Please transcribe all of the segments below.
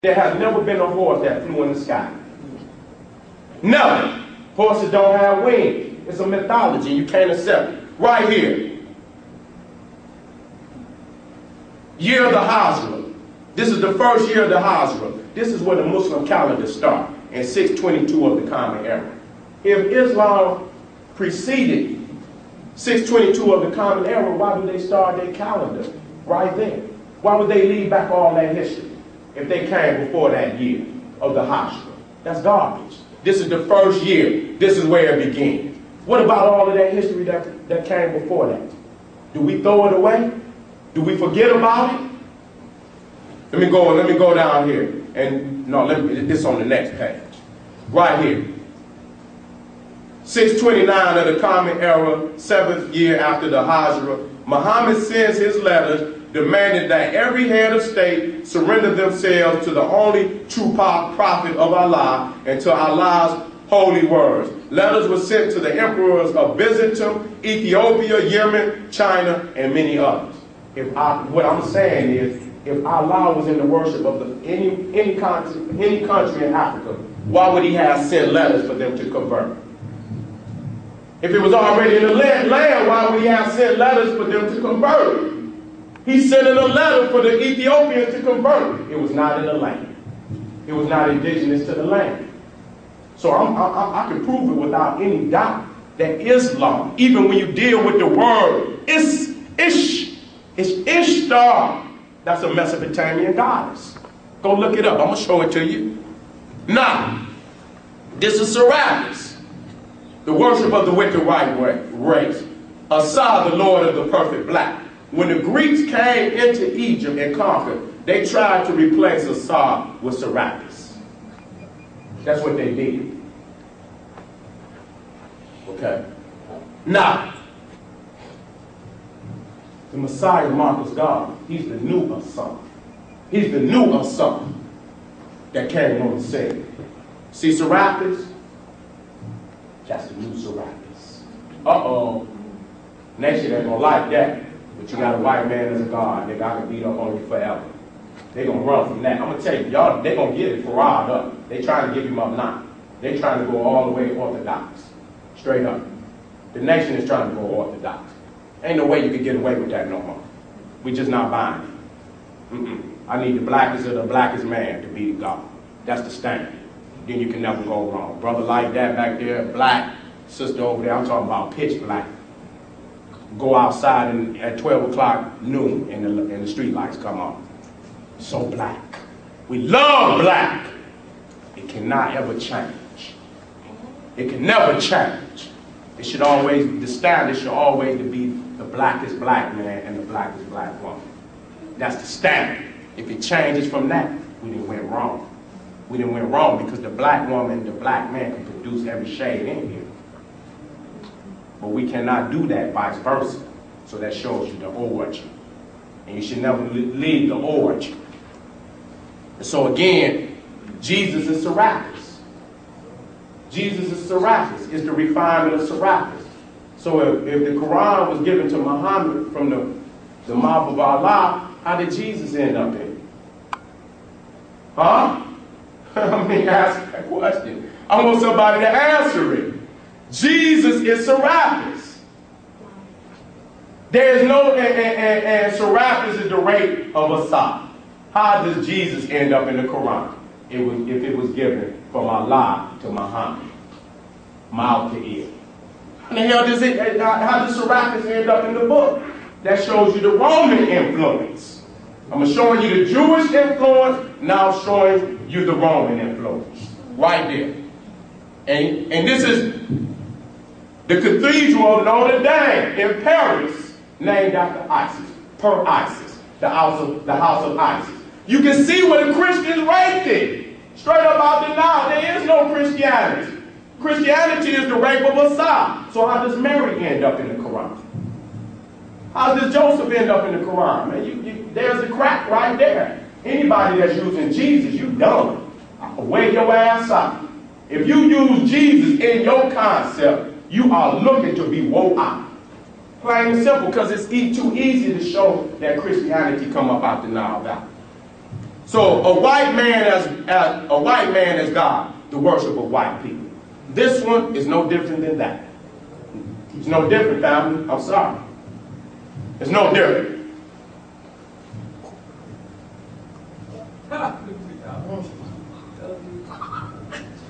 There has never been a horse that flew in the sky. Never. Horses don't have wings. It's a mythology. You can't accept it. Right here. Year of the Hijra. This is the first year of the Hijra. This is where the Muslim calendar starts, in 622 of the Common Era. If Islam preceded 622 of the Common Era, why do they start their calendar right there? Why would they leave back all that history if they came before that year of the Hijra? That's garbage. This is the first year. This is where it begins. What about all of that history that came before that? Do we throw it away? Do we forget about it? Let me go down here. And no, this on the next page. Right here. 629 of the Common Era, 7th year after the Hijra, Muhammad sends his letters demanding that every head of state surrender themselves to the only true prophet of Allah and to Allah's holy words. Letters were sent to the emperors of Byzantium, Ethiopia, Yemen, China, and many others. What I'm saying is, if Allah was in the worship of any country in Africa, why would he have sent letters for them to convert? If it was already in the land, why would he have sent letters for them to convert? He sent in a letter for the Ethiopians to convert. It was not in the land. It was not indigenous to the land. So I can prove it without any doubt that Islam, even when you deal with the word, it's Ishtar. That's a Mesopotamian goddess. Go look it up. I'm going to show it to you. Now, this is Serapis, the worship of the wicked white race. Asa, the Lord of the perfect black. When the Greeks came into Egypt and conquered, they tried to replace Asa with Serapis. That's what they did. Okay. Now, the Messiah Marcus God, he's the new Asa. He's the new Asa that came on the scene. See Serapis? That's the new Serapis. Uh-oh. Nation ain't gonna like that. But you got a white man as a God, they got to beat up on you forever. They gonna run from that. I'm gonna tell you, y'all, they gonna get it riled up. They trying to give him up now. They trying to go all the way orthodox. Straight up. The nation is trying to go orthodox. Ain't no way you can get away with that no more. We just not buying it. I need the blackest of the blackest man to be God. That's the standard. Then you can never go wrong. Brother like that back there, black. Sister over there, I'm talking about pitch black. Go outside at 12 o'clock noon and the street lights come on. So black. We love black. It cannot ever change. It can never change. It should always, the standard should always be the blackest black man and the blackest black woman. That's the standard. If it changes from that, we didn't went wrong. We didn't went wrong because the black woman and the black man can produce every shade in here. But we cannot do that vice versa. So that shows you the origin. And you should never leave the origin. And so again, Jesus is Serapis. Jesus is Serapis. It's the refinement of Serapis. So if the Quran was given to Muhammad from the mouth of Allah, how did Jesus end up in it? Huh? I mean, ask that question. I want somebody to answer it. Jesus is Serapis. There is no, and Serapis is the rate of Asa. How does Jesus end up in the Quran? If it was given from Allah to Muhammad, mouth to ear. How the hell does how does Serapis end up in the book? That shows you the Roman influence. I'm showing you the Jewish influence, now I'm showing you the Roman influence. Right there. And this is the Cathedral of Notre Dame in Paris, named after Isis, per Isis, the house of Isis. You can see where the Christians raped it. Straight up out there now, there is no Christianity. Christianity is the rape of Asa. So how does Mary end up in the Quran? How does Joseph end up in the Quran? Man, there's the crack right there. Anybody that's using Jesus, you dumb. Wake your ass up. If you use Jesus in your concept, you are looking to be woke out. Plain and simple, because it's too easy to show that Christianity come up out the Nile Valley. So a white man as God, the worship of white people. This one is no different than that. It's no different, family. I'm sorry. It's no different.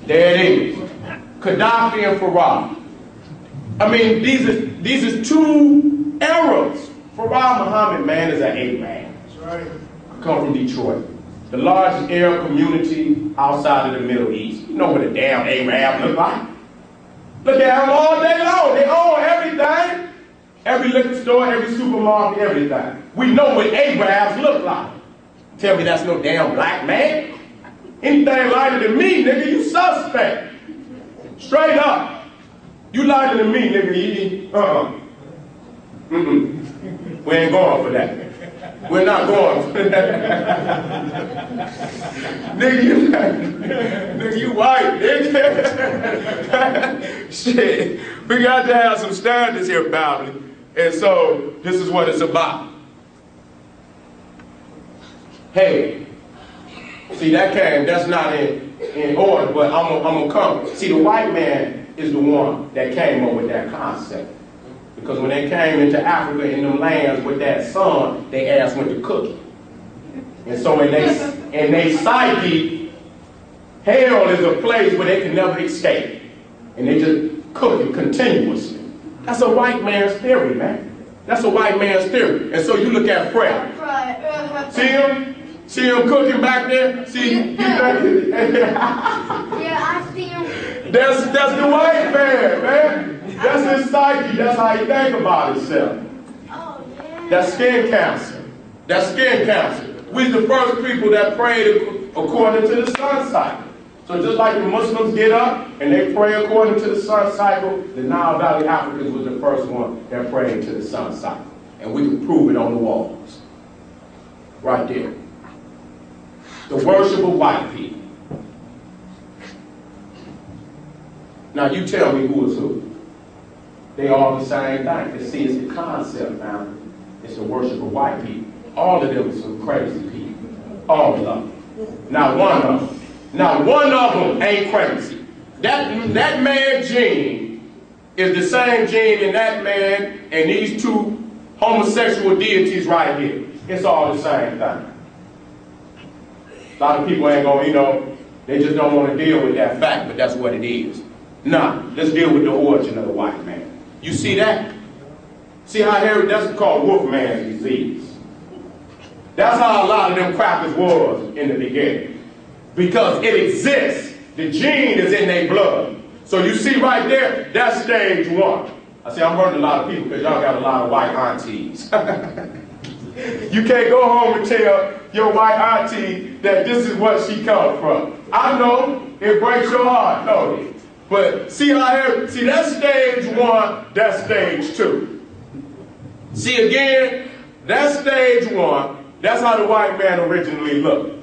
There it is. Gaddafi and Farah. I mean, these are two Arabs. Farah Muhammad, man, is an Arab. That's right. I come from Detroit. The largest Arab community outside of the Middle East. You know what a damn Arab look like. Look at them all day long. They own everything. Every liquor store, every supermarket, everything. We know what Arabs look like. Tell me that's no damn black man. Anything lighter than me, nigga, you suspect. Straight up. You lighter than me, nigga, we ain't going for that. We're not going for that. nigga, you white, nigga. Shit. We got to have some standards here, family. And so, this is what it's about. Hey, see, that's not in order, but I'm gonna come. See, the white man is the one that came up with that concept. Because when they came into Africa, in them lands with that sun, their ass went to cooking. And so in they psyche, hell is a place where they can never escape. And they just cooking continuously. That's a white man's theory, man. That's a white man's theory. And so you look at Fred. See him? See him cooking back there? See? Yeah, I see him. That's the white man. That's his psyche. That's how he think about himself. Oh, yeah. That's skin cancer. That's skin cancer. We're the first people that prayed according to the sun cycle. So just like the Muslims get up and they pray according to the sun cycle, the Nile Valley Africans was the first one that prayed to the sun cycle. And we can prove it on the walls. Right there. The worship of white people. Now you tell me who is who. They all the same thing. You see, it's the concept now. It's the worship of white people. All of them are some crazy people. All of them. Not one of them. Not one of them ain't crazy. That man gene is the same gene in that man and these two homosexual deities right here. It's all the same thing. A lot of people ain't gonna, they just don't want to deal with that fact, but that's what it is. Nah, let's deal with the origin of the white man. You see that? See how that's called Wolfman's disease. That's how a lot of them crackers was in the beginning. Because it exists. The gene is in their blood. So you see right there, that's stage one. I see I'm hurting a lot of people because y'all got a lot of white aunties. You can't go home and tell your white auntie that this is what she comes from. I know, it breaks your heart, don't it? But see that's stage one, that's stage two. See again, that's stage one, that's how the white man originally looked.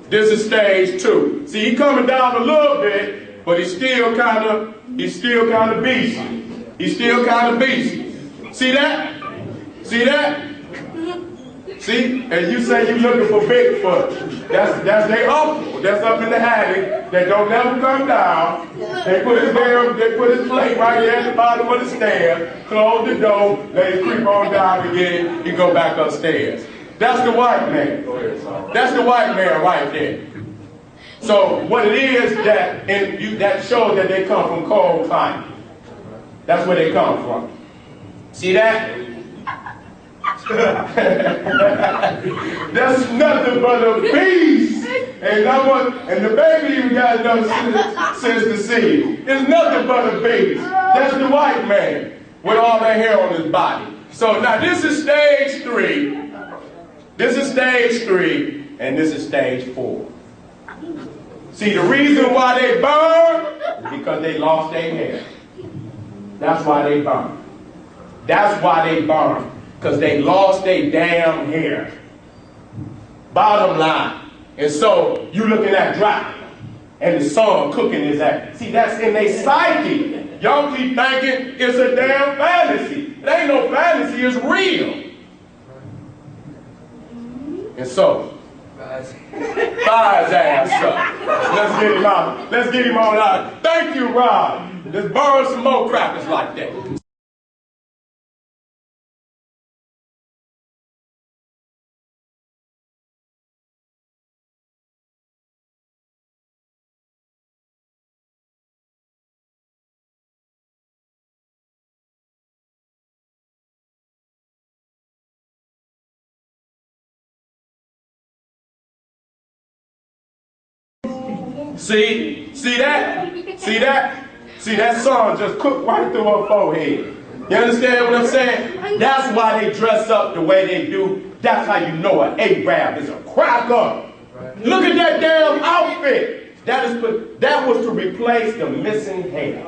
This is stage two. See, he coming down a little bit, but he's still kind of beastly. He's still kind of beastly. See that? See that? See? And you say you're looking for Bigfoot. That's their uncle. That's up in the attic that don't never come down. They put his plate right there at the bottom of the stairs, close the door, let it creep on down again, he go back upstairs. That's the white man. That's the white man right there. So what it is that shows that they come from cold climate. That's where they come from. See that? That's nothing but a beast. And the baby even got enough sense to see it. It's nothing but a beast. That's the white man with all that hair on his body. So now this is stage 3. This is stage 3, and this is stage 4. See, the reason why they burn is because they lost their hair. That's why they burn. That's why they burn. Because they lost their damn hair. Bottom line. And so, you looking at Dracula, and the sun cooking his ass. See, that's in their psyche. Y'all keep thinking it's a damn fantasy. It ain't no fantasy, it's real. And so, Fire his ass up. Let's get him out. Let's get him on out. Thank you, Rob. Let's burn some more crackers like that. See that? See that? See that sun just cooked right through her forehead. You understand what I'm saying? That's why they dress up the way they do. That's how you know an Arab is a cracker. Look at that damn outfit. That was to replace the missing hair.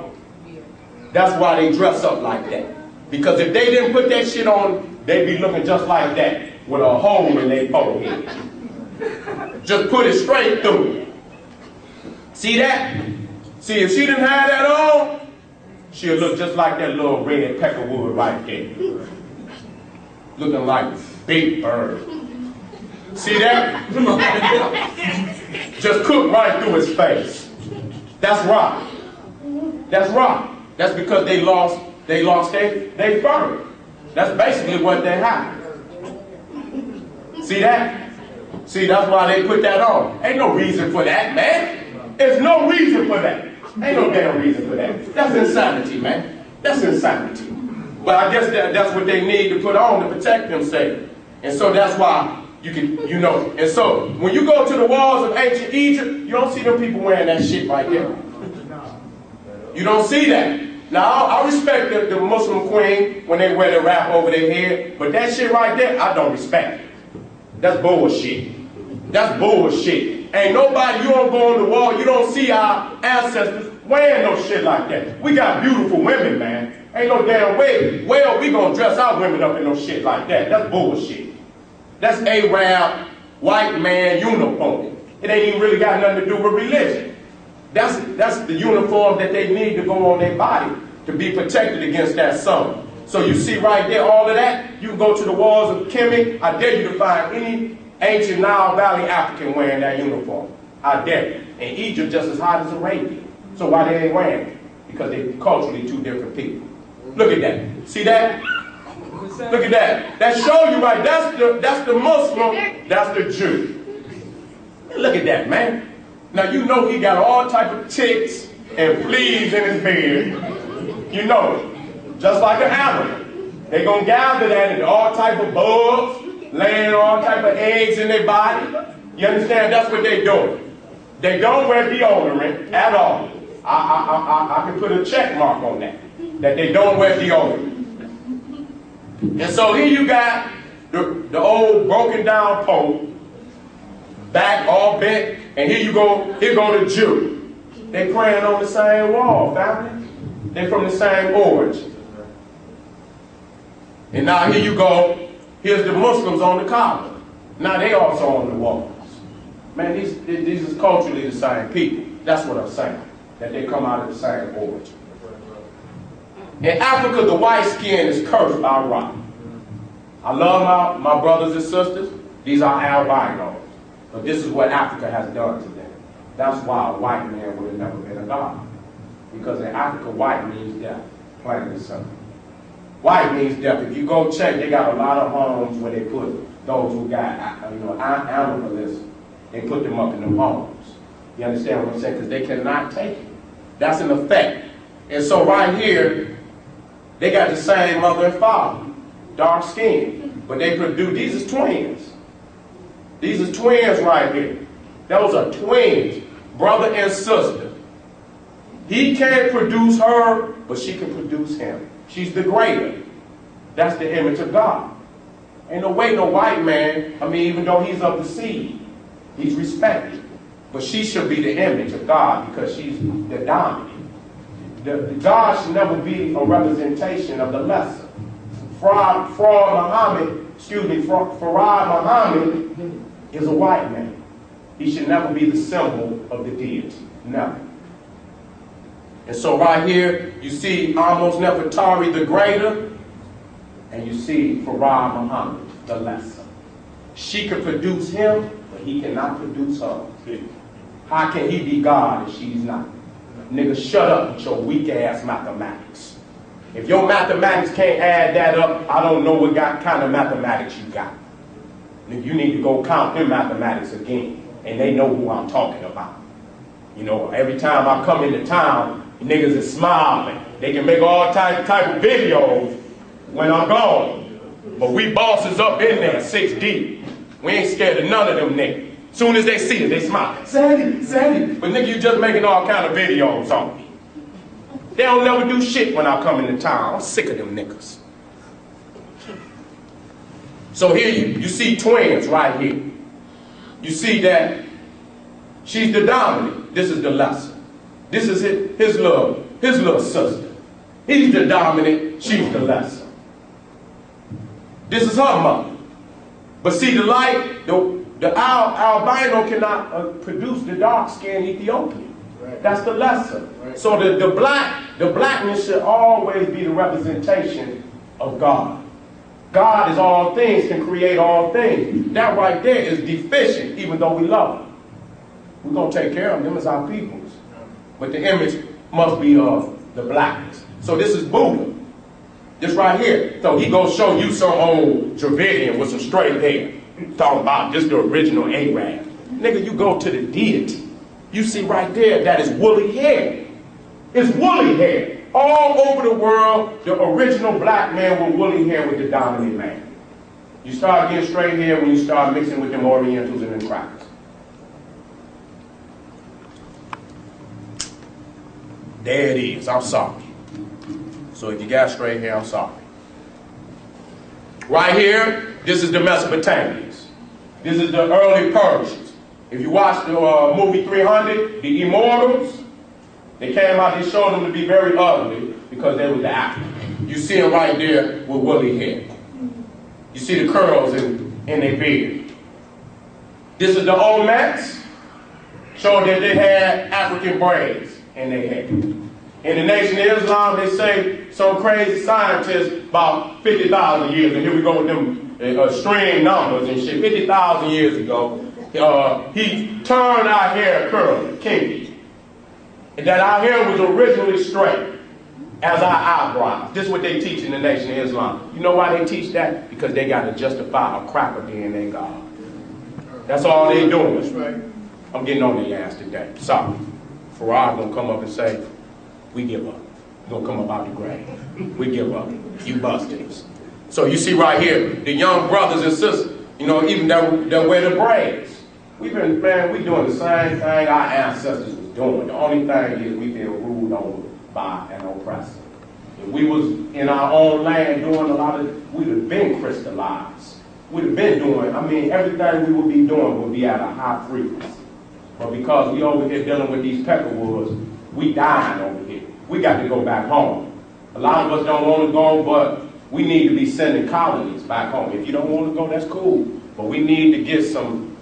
That's why they dress up like that. Because if they didn't put that shit on, they'd be looking just like that with a hole in their forehead. Just put it straight through. See that? See, if she didn't have that on, she'll look just like that little red peckerwood right there. Looking like Big Bird. See that? Just cooked right through his face. That's right. That's right. That's because they lost their fur. That's basically what they had. See that? See, that's why they put that on. Ain't no reason for that, man. There's no reason for that. Ain't no damn reason for that. That's insanity, man. That's insanity. But I guess that's what they need to put on to protect themselves. And so that's why you can, you know. And so when you go to the walls of ancient Egypt, you don't see them people wearing that shit right there. You don't see that. Now, I respect the Muslim queen when they wear the wrap over their head, but that shit right there, I don't respect it. That's bullshit. That's bullshit. Ain't nobody, you don't go on the wall, you don't see our ancestors wearing no shit like that. We got beautiful women, man. Ain't no damn way. Well, we gonna dress our women up in no shit like that. That's bullshit. That's Arab, white man uniform. It ain't even really got nothing to do with religion. That's the uniform that they need to go on their body to be protected against that sun. So you see right there, all of that, you can go to the walls of Kemet. I dare you to find any ancient Nile Valley African wearing that uniform. I dare you. And Egypt just as hot as Arabia. So why they ain't wearing it? Because they're culturally two different people. Look at that. See that? Look at that. That show you right. That's the Muslim. That's the Jew. Look at that, man. Now you know he got all type of ticks and fleas in his beard. You know it. Just like an animal. They gonna gather that into all type of bugs, laying all type of eggs in their body. You understand? That's what they do. They don't wear deodorant at all. I can put a check mark on that. That they don't wear deodorant. And so here you got the old broken down Pope, back all bent, and here go the Jew. They praying on the same wall, family. They from the same origin. And now here you go. Here's the Muslims on the Kaaba. Now they also on the walls. Man, these is culturally the same people. That's what I'm saying. That they come out of the same origin. In Africa, the white skin is cursed by rot. I love my brothers and sisters. These are albinos. But this is what Africa has done to them. That's why a white man would have never been a god. Because in Africa, white means death. Plain and simple. White means death. If you go check, they got a lot of homes where they put those who got, animalism. They put them up in them homes. You understand what I'm saying? Because they cannot take it. That's an effect. And so right here, they got the same mother and father, dark skin, but they produce, these is twins. These are twins right here. Those are twins, brother and sister. He can't produce her, but she can produce him. She's the greater. That's the image of God. Ain't no way no white man, even though he's of the seed, he's respected. But she should be the image of God because she's the dominant. The God should never be a representation of the lesser. Farad Muhammad is a white man. He should never be the symbol of the deity. Never. And so right here, you see almost Nefertari the greater, and you see Farad Muhammad the lesser. She could produce him, but he cannot produce her. How can he be God if she's not? Nigga, shut up with your weak-ass mathematics. If your mathematics can't add that up, I don't know what kind of mathematics you got. Nigga, you need to go count them mathematics again, and they know who I'm talking about. You know, every time I come into town, niggas is smiling. They can make all type of videos when I'm gone. But we bosses up in there, 6 deep. We ain't scared of none of them niggas. Soon as they see it, they smile. Sandy, Sandy. But nigga, you just making all kind of videos on me. They don't never do shit when I come into town. I'm sick of them niggas. So here you see twins right here. You see that she's the dominant. This is the lesser. This is his little sister. He's the dominant, she's the lesser. This is her mother. But see, the light, the albino cannot produce the dark-skinned Ethiopian. Right. That's the lesser. Right. So the blackness should always be the representation of God. God is all things, can create all things. That right there is deficient, even though we love them. We're going to take care of them as our peoples. But the image must be of the blackness. So this is Buddha. This right here. So he gonna show you some old Dravidian with some straight hair. Talking about just the original Arab. Nigga, you go to the deity. You see right there, that is woolly hair. It's woolly hair. All over the world, the original black man with woolly hair was the dominant man. You start getting straight hair when you start mixing with them Orientals and them crackers. There it is. I'm sorry. So if you got straight hair, I'm sorry. Right here, this is the Mesopotamians. This is the early Persians. If you watch the movie 300, the Immortals, they came out, they showed them to be very ugly because they were the Africans. You see them right there with woolly hair. You see the curls in their beard. This is the Olmecs, showed that they had African braids in their hair. In the Nation of Islam, they say some crazy scientists about 50,000 years, and here we go with them string numbers and shit. 50,000 years ago, he turned our hair curly, kinky. And that our hair was originally straight as our eyebrows. This is what they teach in the Nation of Islam. You know why they teach that? Because they got to justify a cracker being their God. That's all they doing. That's right. I'm getting on their ass today. Sorry. Farad gonna come up and say, we give up. We're gonna come up out the grave. We give up. You busted. So you see right here, the young brothers and sisters, you know, even that wear the braids. We doing the same thing our ancestors was doing. The only thing is we been ruled over by an oppressor. If we was in our own land doing a lot of, we'd have been crystallized. We'd have been doing, everything we would be doing would be at a high frequency. But because we over here dealing with these peckerwoods, we dying over here. We got to go back home. A lot of us don't want to go, but we need to be sending colonies back home. If you don't want to go, that's cool. But we need to get some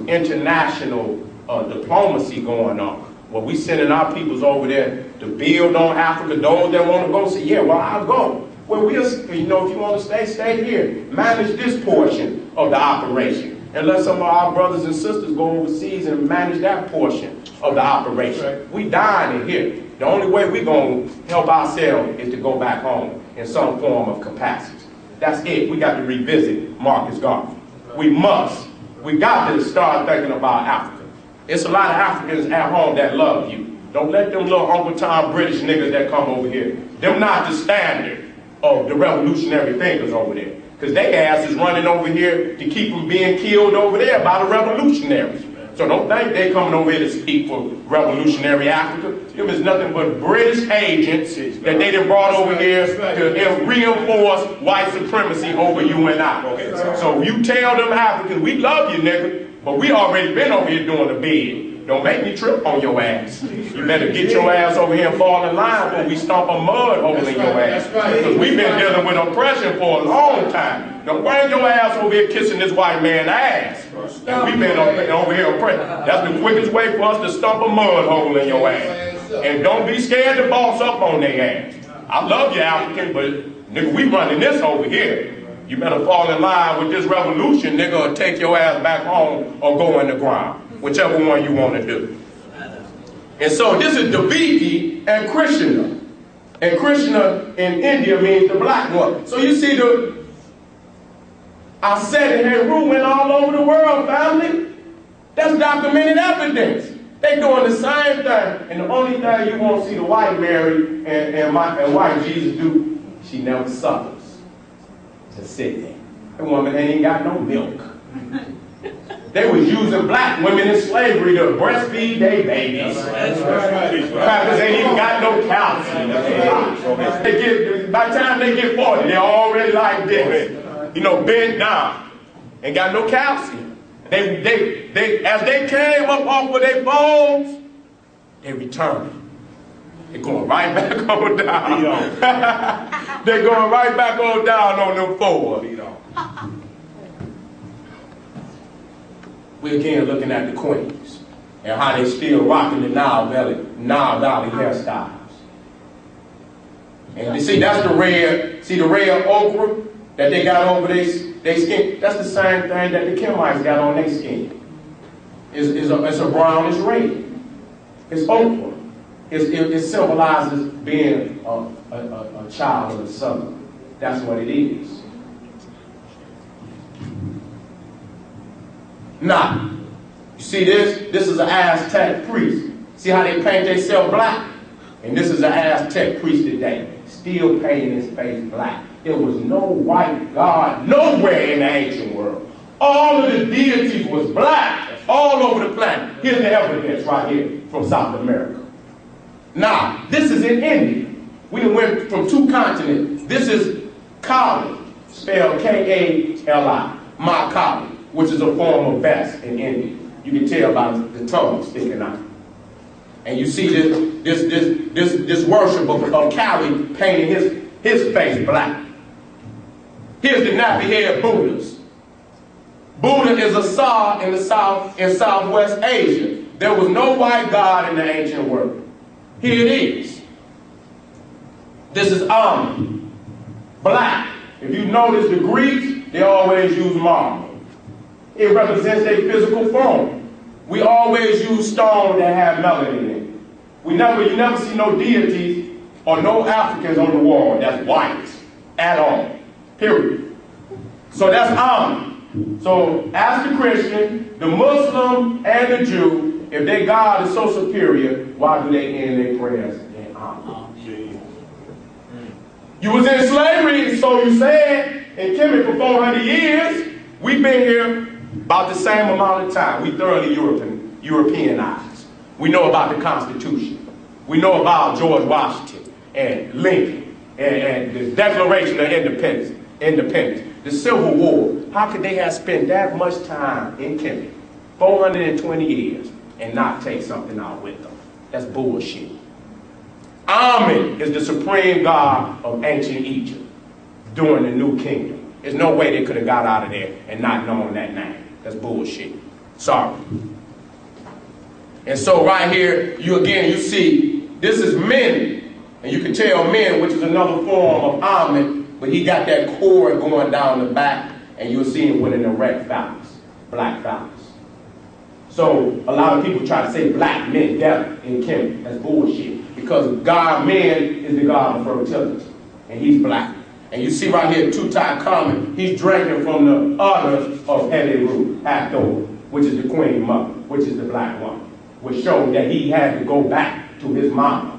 international diplomacy going on. Well, we sending our peoples over there to build on Africa. Those that want to go say, yeah, well, I'll go. Well, if you want to stay here. Manage this portion of the operation. And let some of our brothers and sisters go overseas and manage that portion of the operation. Right. We dying in here. The only way we're going to help ourselves is to go back home in some form of capacity. That's it. We got to revisit Marcus Garvey. We must. We got to start thinking about Africa. It's a lot of Africans at home that love you. Don't let them little Uncle Tom British niggas that come over here. Them not the standard of the revolutionary thinkers over there. Because they ass is running over here to keep them being killed over there by the revolutionaries. So don't think they coming over here to speak for revolutionary Africa. Them is nothing but British agents that they done brought over here to reinforce white supremacy over you and I. So you tell them Africans, we love you, nigga, but we already been over here doing the bid. Don't make me trip on your ass. You better get your ass over here and fall in line before we stomp a mud hole in your ass. Because we've been dealing with oppression for a long time. Don't bring your ass over here kissing this white man's ass. And we've been over here oppressed. That's the quickest way for us to stomp a mud hole in your ass. And don't be scared to boss up on their ass. I love you, African, but nigga, we running this over here. You better fall in line with this revolution, nigga, or take your ass back home or go in the ground. Whichever one you want to do. And so this is Davidi and Krishna. And Krishna in India means the black one. So you see I said it, Heru went all over the world, family. That's documented evidence. They doing the same thing. And the only thing you won't see the white Mary and white Jesus do, she never suffers. Just sit there. That woman ain't got no milk. They was using black women in slavery to breastfeed their babies. Crackers ain't even got no calcium. By the time they get 40, they're already like this. You know, bent down. Ain't got no calcium. As they came up off of their bones, they returned. They're going right back on down. They're going right back on down on them forward. We're again looking at the queens and how they still rocking the Nile Valley hairstyles. And you see, that's the red ochre that they got over their skin. That's the same thing that the Kemites got on their skin. It's a brownish red. It's ochre. It symbolizes being a child of the sun. That's what it is. Now, you see this? This is an Aztec priest. See how they paint themselves black? And this is an Aztec priest today, still painting his face black. There was no white god nowhere in the ancient world. All of the deities was black all over the planet. Here's the evidence right here from South America. Now, this is in India. We went from 2 continents. This is Kali, spelled K-A-L-I, Ma Kali, which is a form of vest in India. You can tell by the tongue sticking out. And you see this worship of Kali painting his face black. Here's the nappy-head Buddhas. Buddha is a Tsar in Southwest Asia. There was no white god in the ancient world. Here it is. This is Amun, black. If you notice the Greeks, they always use marble. It represents their physical form. We always use stone that have melanin in it. You never see no deities or no Africans on the wall that's white at all. Period. So that's Amun. So as the Christian, the Muslim, and the Jew, if their God is so superior, why do they end their prayers in Amun? You was in slavery, so you said, in Kemet for 400 years. We've been here about the same amount of time. We thoroughly Europeanized. We know about the Constitution. We know about George Washington and Lincoln and the Declaration of Independence. The Civil War. How could they have spent that much time in Kemet, 420 years, and not take something out with them? That's bullshit. Amun is the supreme god of ancient Egypt during the New Kingdom. There's no way they could have got out of there and not known that name. That's bullshit. Sorry. And so right here, you see, this is men. And you can tell men, which is another form of Amun, but he got that cord going down the back, and you'll see him with an erect phallus, black phallus. So a lot of people try to say black men death in Kemet. That's bullshit. Because God, man, is the God of fertility. And he's black. And you see right here, Tutankhamun, he's drinking from the udders of Heru, Hathor, which is the queen mother, which is the black woman, which showed that he had to go back to his mama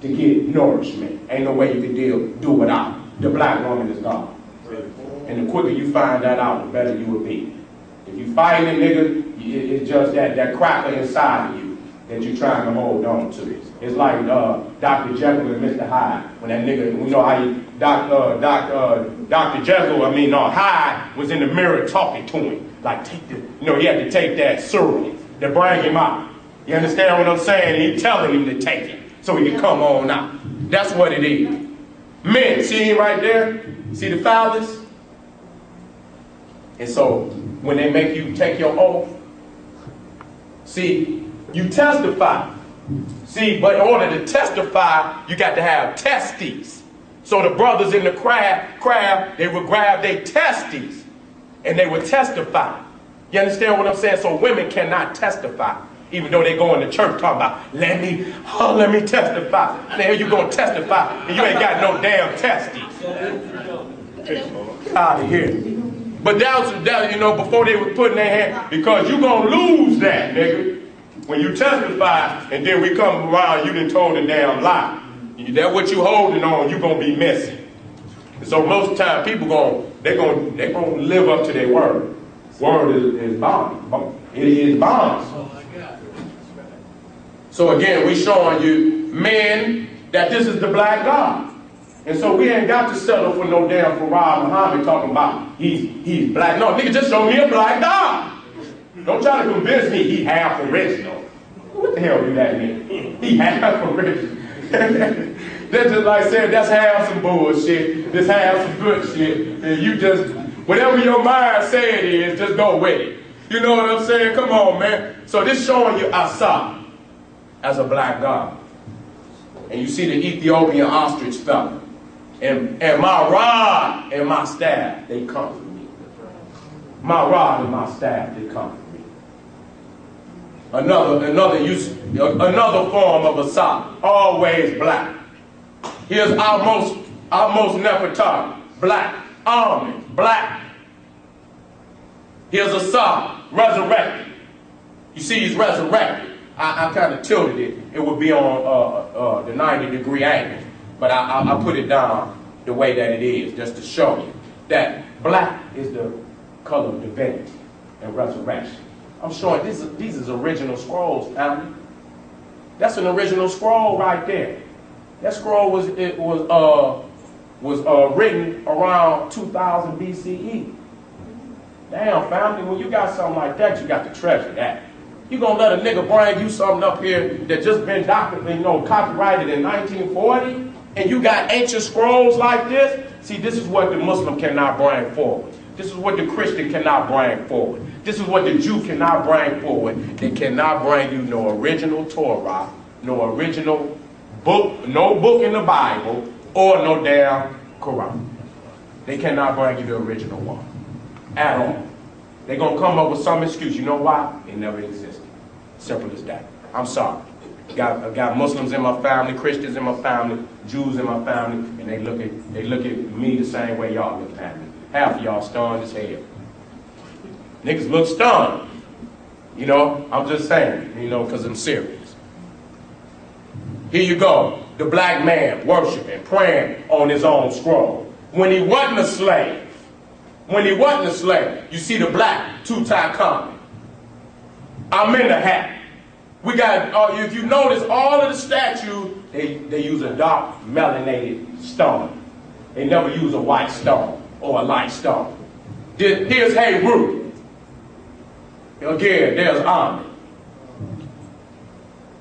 to get nourishment. Ain't no way you could do without. The black woman is God. And the quicker you find that out, the better you will be. If you fighting a nigga, it's just that cracker inside of you that you're trying to hold on to. It's like Dr. Jekyll and Mr. Hyde. When that nigga, we know how Dr. Jekyll, Hyde was in the mirror talking to him. Like, he had to take that serum to bring him out. You understand what I'm saying? He's telling him to take it so he can come on out. That's what it is. Men, see him right there? See the phallus? And so, when they make you take your oath, see, you testify. See, but in order to testify, you got to have testes. So the brothers in the crowd, they would grab their testes and they would testify. You understand what I'm saying? So women cannot testify, even though they go in the church talking about, let me testify. Now you gonna testify and you ain't got no damn testes. Out of here. But that, you know, before they were putting their hand, because you gonna lose that, nigga. When you testify and then we come around, you done told a damn lie. That what you holding on, you gonna be missing. And so most of the time, people they gonna live up to their word. Word is bond. It is bond. So again, we showing you, men, that this is the black God. And so we ain't got to settle for no damn Farah Muhammad talking about he's black. No, nigga, just show me a black God. Don't try to convince me he half original. What the hell do that mean? He half original. That's just like saying that's half some bullshit, this half some good shit, and you just, whatever your mind say it is, just go with it. You know what I'm saying? Come on, man. So this showing you Asa as a black God. And you see the Ethiopian ostrich fella. And my rod and my staff, they comfort me. My rod and my staff, they comfort me. Another form of Asa, always black. Here's our most Nefertari, black. Almond, black. Here's Asa, resurrected. You see he's resurrected. I kind of tilted it. It would be on the 90-degree angle. But I put it down the way that it is, just to show you that black is the color of divinity and resurrection. I'm showing these is original scrolls, family. That's an original scroll right there. That scroll was written around 2000 BCE. Damn, family, when you got something like that, you got to treasure that. You gonna let a nigga bring you something up here that just been documented, copyrighted in 1940, and you got ancient scrolls like this? See, this is what the Muslim cannot bring forward. This is what the Christian cannot bring forward. This is what the Jew cannot bring forward. They cannot bring you no original Torah, no original book, no book in the Bible, or no damn Quran. They cannot bring you the original one at all. They're going to come up with some excuse. You know why? It never existed. Simple as that. I'm sorry. I got Muslims in my family, Christians in my family, Jews in my family, and they look at me the same way y'all look at me. Half of y'all stunned as hell. Niggas look stunned. I'm just saying, because I'm serious. Here you go. The black man worshiping, praying on his own scroll. When he wasn't a slave. You see the black Tutankhamun. I'm in the hat. We got, if you notice, all of the statues, they use a dark melanated stone. They never use a white stone or a light stone. Here's Heru. Again, there's Ahmed.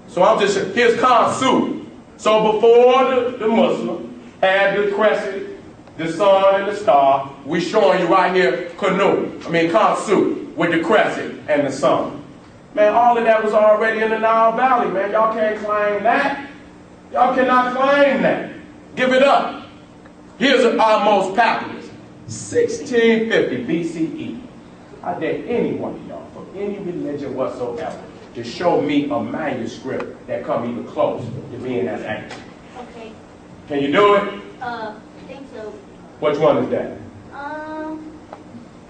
So here's Khonsu. So before the Muslim had the crescent, the sun and the star, we showing you right here Khonsu with the crescent and the sun. Man, all of that was already in the Nile Valley, man. Y'all can't claim that. Y'all cannot claim that. Give it up. Here's our most papyrus, 1650 BCE. I dare any one of y'all, from any religion whatsoever, to show me a manuscript that come even close to being as ancient. Okay. Can you do it? I think so. Which one is that?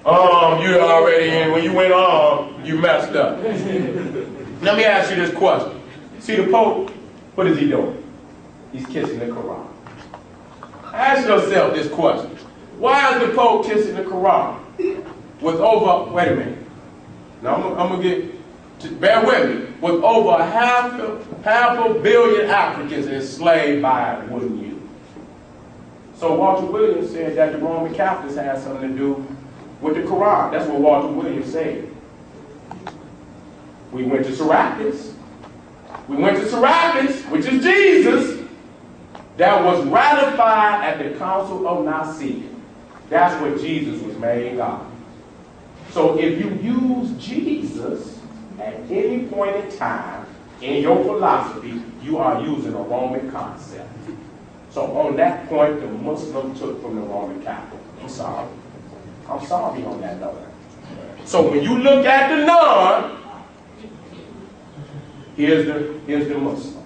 You already, when you went you messed up. Let me ask you this question. See the Pope, what is he doing? He's kissing the Quran. Ask yourself this question. Why is the Pope kissing the Quran? With over, wait a minute. Now I'm going to get, bear with me, with over half a billion Africans enslaved by it, wouldn't you? So Walter Williams said that the Roman Catholics had something to do with the Quran. That's what Walter Williams said. We went to Serapis. Which is Jesus. That was ratified at the Council of Nicaea. That's where Jesus was made God. So if you use Jesus at any point in time in your philosophy, you are using a Roman concept. So on that point, the Muslim took from the Roman Catholic. I'm sorry. I'm sorry on that note. So when you look at the nun, here's the Muslim.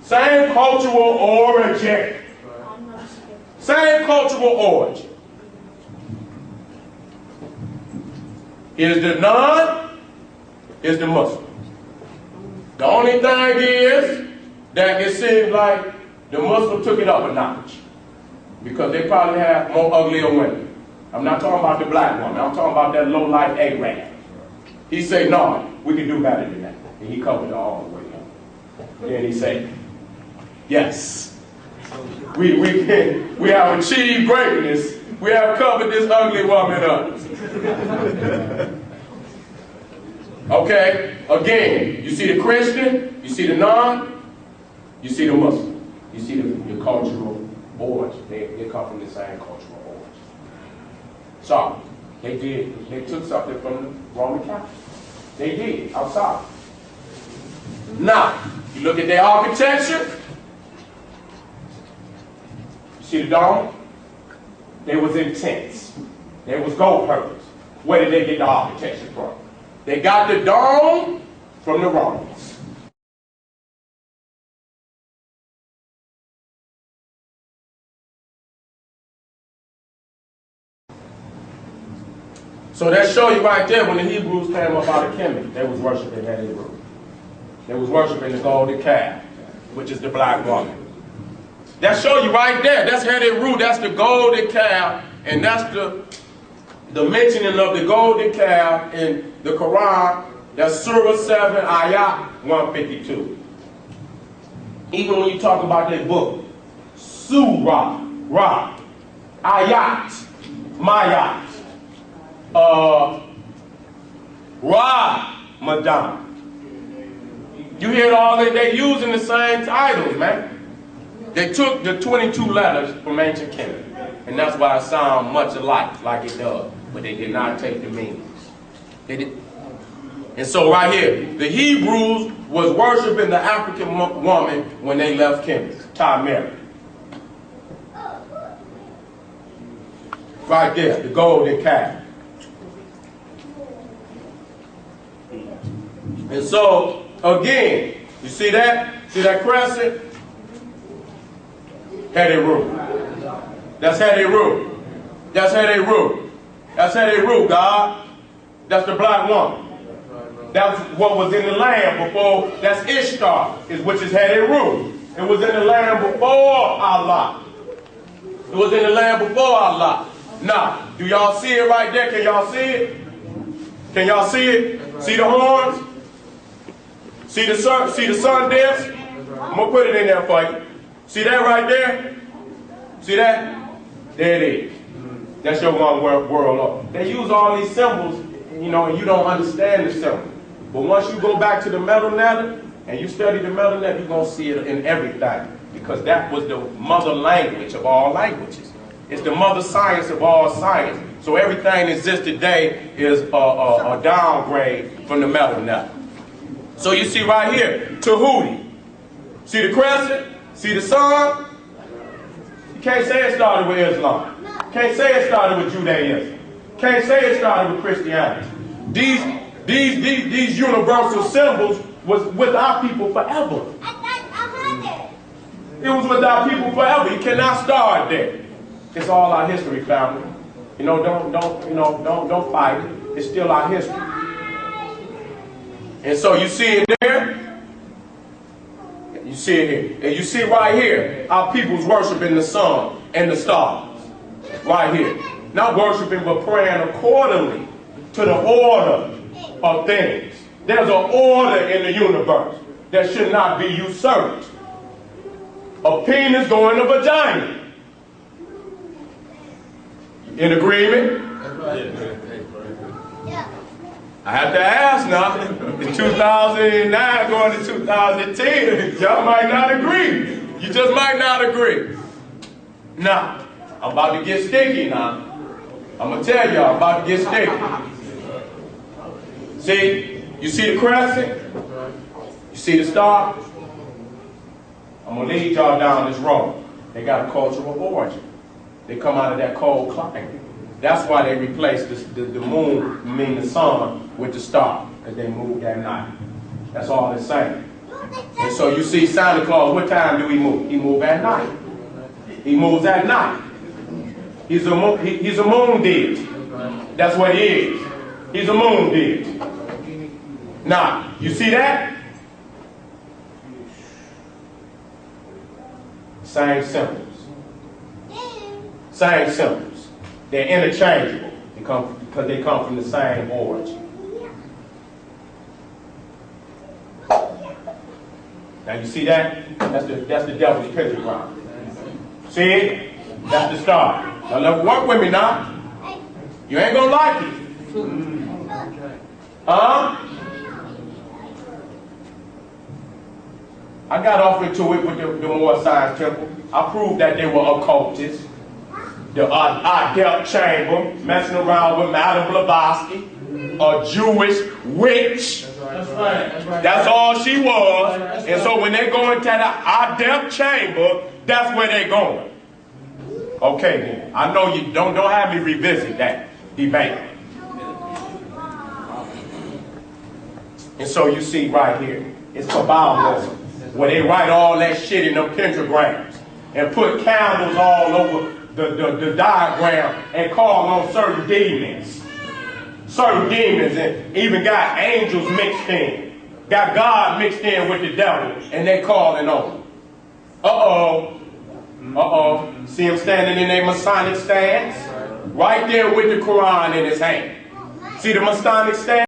Same cultural origin. Same cultural origin. Here's the nun, here's the Muslim. The only thing is that it seems like the Muslim took it up a notch because they probably have more uglier women. I'm not talking about the black woman. I'm talking about that low-life Arab. He said, no, we can do better than that. And he covered it all the way up. Then he said, yes, we have achieved greatness. We have covered this ugly woman up. Okay, again, you see the Christian, you see the non, you see the Muslim. You see the cultural origin. They come from the same cultural origin. So, they took something from the Roman Catholic. They did, outside. Now, you look at their architecture. You see the dome? They was in tents. They was gold purples. Where did they get the architecture from? They got the dome from the Romans. So that show you right there when the Hebrews came up out of Kemet, they was worshiping that Hebrew. They was worshiping the golden calf, which is the black woman. That show you right there. That's Heru. That's the golden calf, and that's the mentioning of the golden calf in the Quran. That's Surah 7, Ayat 152. Even when you talk about that book, Surah, Ra, Ayat, Mayat, Ramadan. You hear all that they using the same titles, man. They took the 22 letters from ancient Kemet, and that's why it sounds much alike, like it does. But they did not take the meanings. They did. And so right here, the Hebrews was worshiping the African woman when they left Kemet, Tamari. Right there, the golden calf. And so, again, you see that? See that crescent? Heru. That's Heru. That's Heru. That's Heru, God. That's the black woman. That's what was in the land before. That's Ishtar, which is Heru. It was in the land before Allah. It was in the land before Allah. Now, do y'all see it right there? Can y'all see it? Can y'all see it? See the horns? See the sun disk? I'm going to put it in there for you. See that right there? See that? There it is. That's your one world. They use all these symbols, you know, and you don't understand the symbol. But once you go back to the metal letter and you study the metal letter, you're going to see it in everything. Because that was the mother language of all languages. It's the mother science of all science. So everything that exists today is a downgrade from the metal letter. So you see right here, Tahuti. See the crescent? See the sun? You can't say it started with Islam. Can't say it started with Judaism. Can't say it started with Christianity. These universal symbols was with our people forever. It was with our people forever. You cannot start there. It's all our history, family. You know, don't fight it. It's still our history. And so you see it there. You see it here. And you see right here, our people's worshiping the sun and the stars. Right here. Not worshiping, but praying accordingly to the order of things. There's an order in the universe that should not be usurped. A penis going to vagina. In agreement? I have to ask now. It's 2009 going to 2010. Y'all might not agree. You just might not agree. Now, I'm about to get sticky now. I'm going to tell y'all, I'm about to get sticky. See? You see the crescent? You see the star? I'm going to lead y'all down this road. They got a cultural origin. They come out of that cold climate. That's why they replaced the moon, the sun, with the star, because they moved at night. That's all they're saying. And so you see Santa Claus, what time do he move? He moves at night. He moves at night. He's a moon deity. That's what he is. He's a moon deity. Now, you see that? Same symbols. Same symbols. They're interchangeable because they come from the same origin. Now you see that? That's the devil's pentagram. See it? That's the star. Now let's work with me now. You ain't gonna like it. I got off into it with the Moore Science Temple. I proved that they were occultists. The Adept Chamber, messing around with Madame Blavatsky, a Jewish witch. That's right. That's all she was. And so when they go into the Adept Chamber, that's where they're going. Okay then. I know you don't have me revisit that debate. And so you see right here, it's Kabbalism, where they write all that shit in them pentagrams and put candles all over the diagram and call on certain demons. Certain demons, and even got angels mixed in. Got God mixed in with the devil, and they calling on him. See him standing in their Masonic stance? Right there with the Quran in his hand. See the Masonic stance?